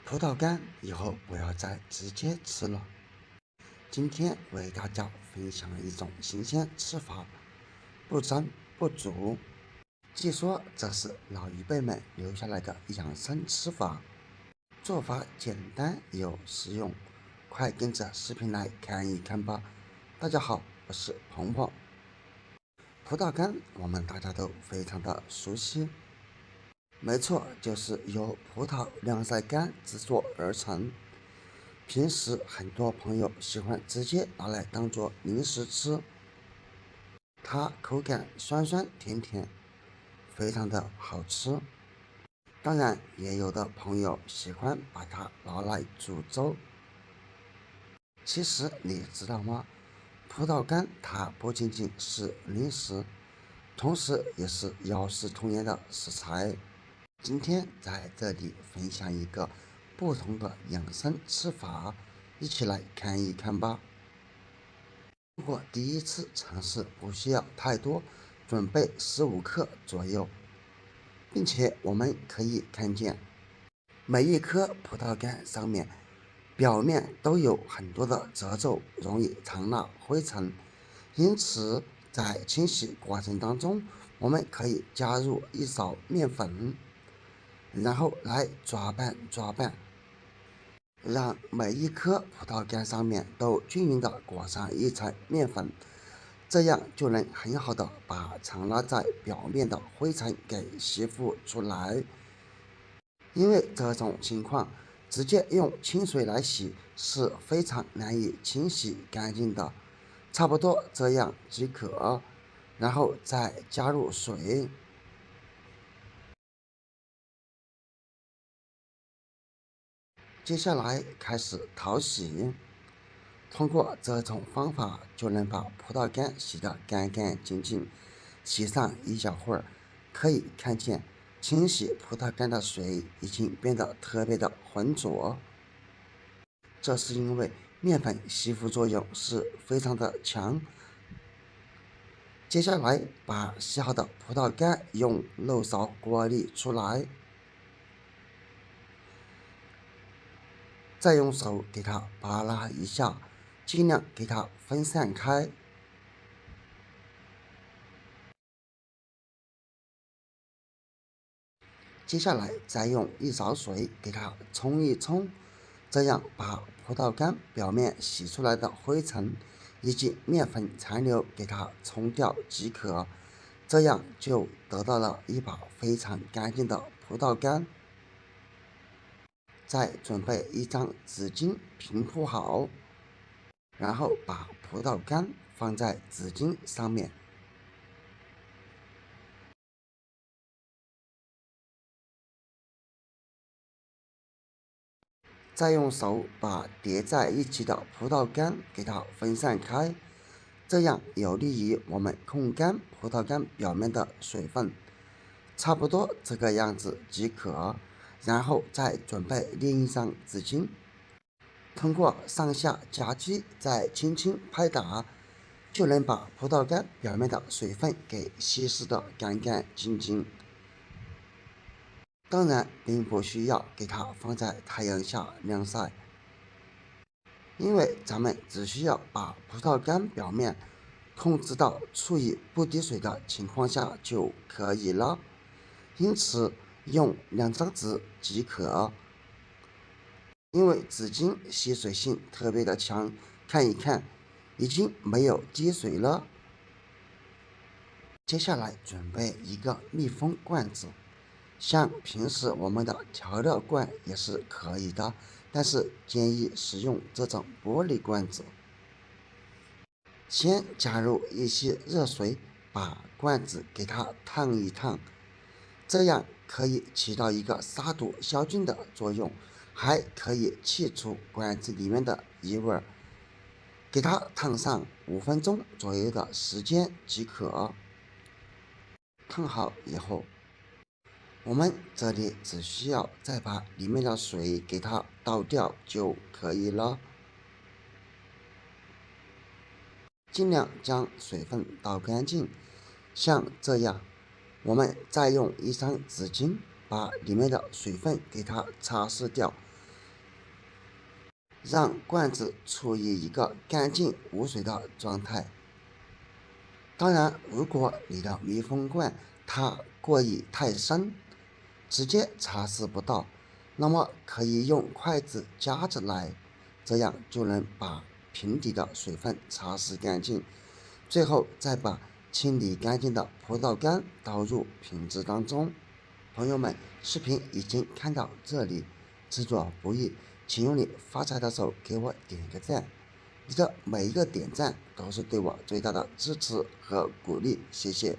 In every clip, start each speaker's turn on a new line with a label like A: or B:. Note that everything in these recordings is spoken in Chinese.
A: 葡萄干以后不要再直接吃了。今天为大家分享一种新鲜吃法，不蒸不煮。据说这是老一辈们留下来的养生吃法，做法简单又实用，快跟着视频来看一看吧。大家好，我是鹏鹏。葡萄干我们大家都非常的熟悉，没错，就是由葡萄晾晒干制作而成。平时很多朋友喜欢直接拿来当做零食吃，它口感酸酸甜甜，非常的好吃。当然，也有的朋友喜欢把它拿来煮粥。其实你知道吗？葡萄干它不仅仅是零食，同时也是药食同源的食材。今天在这里分享一个不同的养生吃法，一起来看一看吧。如果第一次尝试，不需要太多，准备15克左右，并且我们可以看见每一颗葡萄干上面表面都有很多的褶皱，容易藏纳灰尘，因此在清洗过程当中，我们可以加入一勺面粉，然后来抓拌，让每一颗葡萄干上面都均匀的裹上一层面粉，这样就能很好的把藏拉在表面的灰尘给吸附出来。因为这种情况直接用清水来洗是非常难以清洗干净的，差不多这样即可，然后再加入水。接下来开始淘洗，通过这种方法就能把葡萄干洗得干干净净。洗上一小会儿，可以看见清洗葡萄干的水已经变得特别的浑浊，这是因为面粉吸附作用是非常的强。接下来把洗好的葡萄干用漏勺过滤出来，再用手给它扒拉一下，尽量给它分散开。接下来再用一勺水给它冲一冲，这样把葡萄干表面洗出来的灰尘以及面粉残留给它冲掉即可，这样就得到了一把非常干净的葡萄干。再准备一张纸巾平铺好，然后把葡萄干放在纸巾上面，再用手把叠在一起的葡萄干给它分散开，这样有利于我们控干葡萄干表面的水分。差不多这个样子即可，然后再准备另一张纸巾，通过上下夹击再轻轻拍打，就能把葡萄干表面的水分给稀释得干干净净。当然并不需要给它放在太阳下晾晒，因为咱们只需要把葡萄干表面控制到处于不滴水的情况下就可以了，因此用2张纸即可。因为纸巾吸水性特别的强，看一看已经没有积水了。接下来准备一个密封罐子，像平时我们的调料罐也是可以的，但是建议使用这种玻璃罐子。先加入一些热水，把罐子给它烫一烫，这样可以起到一个杀毒消菌的作用，还可以去除罐子里面的异味。给它烫上5分钟左右的时间即可。烫好以后，我们这里只需要再把里面的水给它倒掉就可以了，尽量将水分倒干净，像这样。我们再用一张纸巾把里面的水分给它擦拭掉，让罐子处于一个干净无水的状态。当然，如果你的密封罐它过于太深，直接擦拭不到，那么可以用筷子夹着来，这样就能把瓶底的水分擦拭干净。最后再把清理干净的葡萄干倒入瓶子当中。朋友们，视频已经看到这里，制作不易，请用你发财的手给我点个赞。你的每一个点赞都是对我最大的支持和鼓励，谢谢。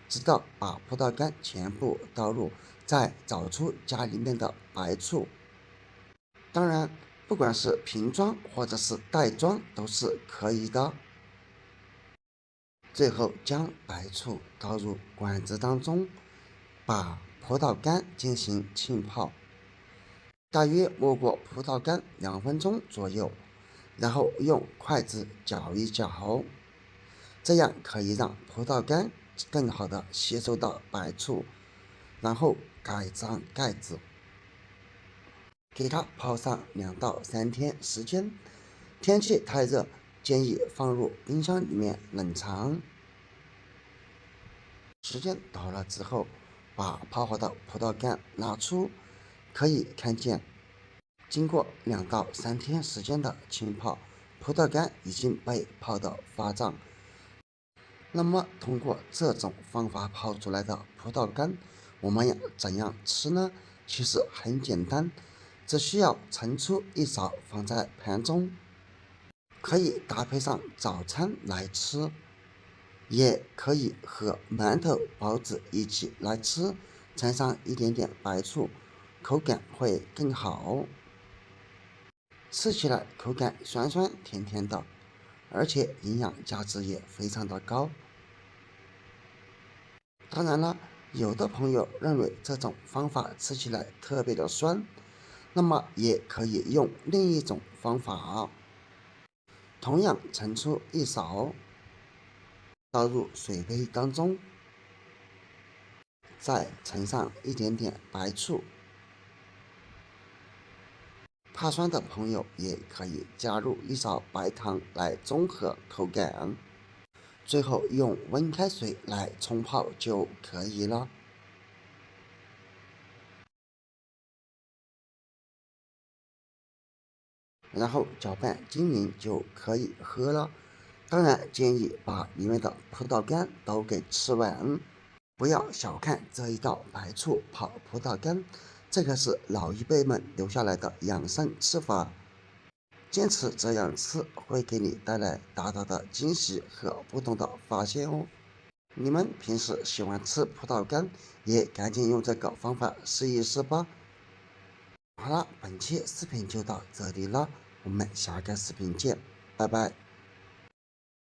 A: 直到把葡萄干全部倒入，再找出家里面的白醋。当然，不管是瓶装或者是袋装都是可以的。最后将白醋倒入管子当中，把葡萄干进行浸泡，大约没过葡萄干2分钟左右，然后用筷子搅一搅，这样可以让葡萄干更好的吸收到白醋，然后盖上盖子，给它泡上2到3天时间。天气太热，建议放入冰箱里面冷藏。时间到了之后，把泡好的葡萄干拿出，可以看见，经过2到3天时间的浸泡，葡萄干已经被泡得发胀。那么，通过这种方法泡出来的葡萄干，我们要怎样吃呢？其实很简单，只需要盛出一勺放在盘中，可以搭配上早餐来吃。也可以和馒头、包子一起来吃，掺上一点点白醋，口感会更好。吃起来口感酸酸甜甜的，而且营养价值也非常的高。当然了，有的朋友认为这种方法吃起来特别的酸，那么也可以用另一种方法，同样盛出一勺，倒入水杯当中，再盛上一点点白醋。怕酸的朋友也可以加入一勺白糖来中和口感。最后用温开水来冲泡就可以了，然后搅拌均匀就可以喝了。当然建议把里面的葡萄干都给吃完。不要小看这一道白醋泡葡萄干，这个是老一辈们留下来的养生吃法。坚持这样吃会给你带来大大的惊喜和不同的发现哦。你们平时喜欢吃葡萄干，也赶紧用这个方法试一试吧。好了，本期视频就到这里了，我们下个视频见，拜拜。